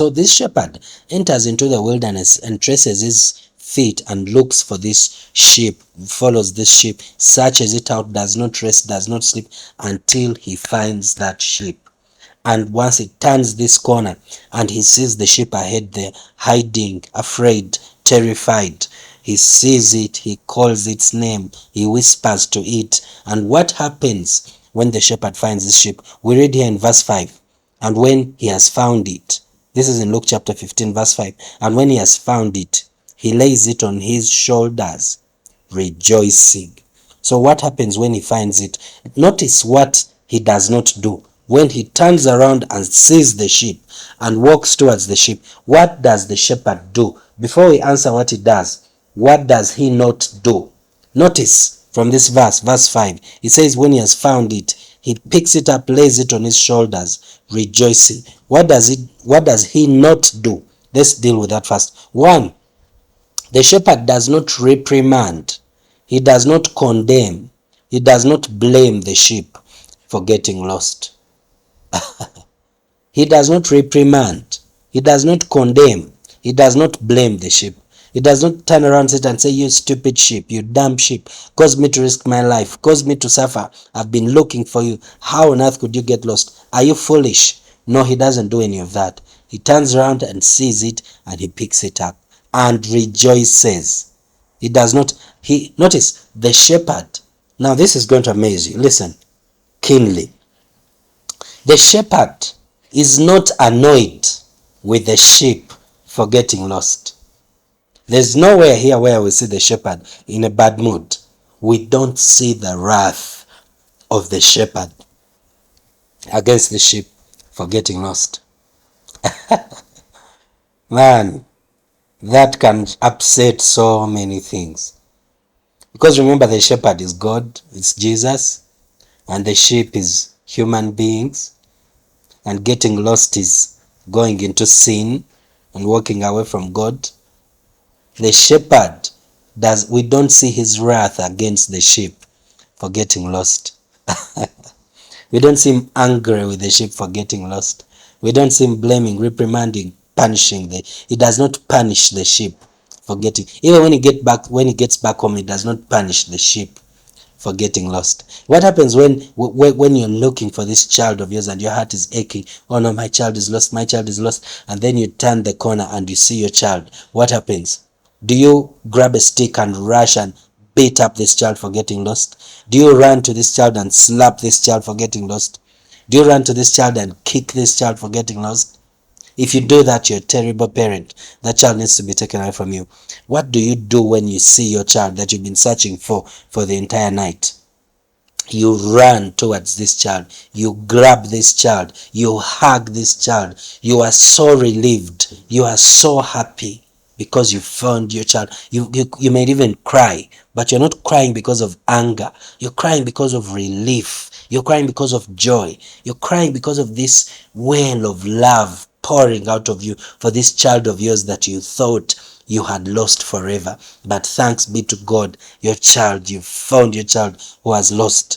So this shepherd enters into the wilderness and traces his feet and looks for this sheep, follows this sheep, searches it out, does not rest, does not sleep until he finds that sheep. And once he turns this corner and he sees the sheep ahead there, hiding, afraid, terrified, he sees it, he calls its name, he whispers to it. And what happens when the shepherd finds the sheep? We read here in verse 5. And when he has found it, this is in Luke chapter 15, verse 5. And when he has found it, he lays it on his shoulders, rejoicing. So what happens when he finds it? Notice what he does not do. When he turns around and sees the sheep and walks towards the sheep, what does the shepherd do? Before we answer what he does, what does he not do? Notice from this verse, verse 5, he says when he has found it, he picks it up, lays it on his shoulders, rejoicing. What does he not do? Let's deal with that first. 1, the shepherd does not reprimand. He does not condemn. He does not blame the sheep for getting lost. He does not reprimand. He does not condemn. He does not blame the sheep. He does not turn around and say, you stupid sheep, you dumb sheep, caused me to risk my life, caused me to suffer. I've been looking for you. How on earth could you get lost? Are you foolish? No, he doesn't do any of that. He turns around and sees it and he picks it up and rejoices. He does not, notice the shepherd. Now this is going to amaze you. Listen keenly. The shepherd is not annoyed with the sheep for getting lost. There's nowhere here where we see the shepherd in a bad mood. We don't see the wrath of the shepherd against the sheep for getting lost. Man, that can upset so many things. Because remember, the shepherd is God, it's Jesus, and the sheep is human beings, and getting lost is going into sin and walking away from God. The shepherd we don't see his wrath against the sheep for getting lost. We don't see him angry with the sheep for getting lost. We don't see him blaming, reprimanding, punishing. He does not punish the sheep for getting. Even when he gets back home, he does not punish the sheep for getting lost. What happens when you're looking for this child of yours and your heart is aching? Oh no, my child is lost, my child is lost. And then you turn the corner and you see your child. What happens? Do you grab a stick and rush and beat up this child for getting lost? Do you run to this child and slap this child for getting lost? Do you run to this child and kick this child for getting lost? If you do that, you're a terrible parent. That child needs to be taken away from you. What do you do when you see your child that you've been searching for the entire night? You run towards this child. You grab this child. You hug this child. You are so relieved. You are so happy because you found your child. You may even cry, but you're not crying because of anger. You're crying because of relief. You're crying because of joy. You're crying because of this well of love pouring out of you for this child of yours that you thought you had lost forever. But thanks be to God, your child, you found your child who was lost.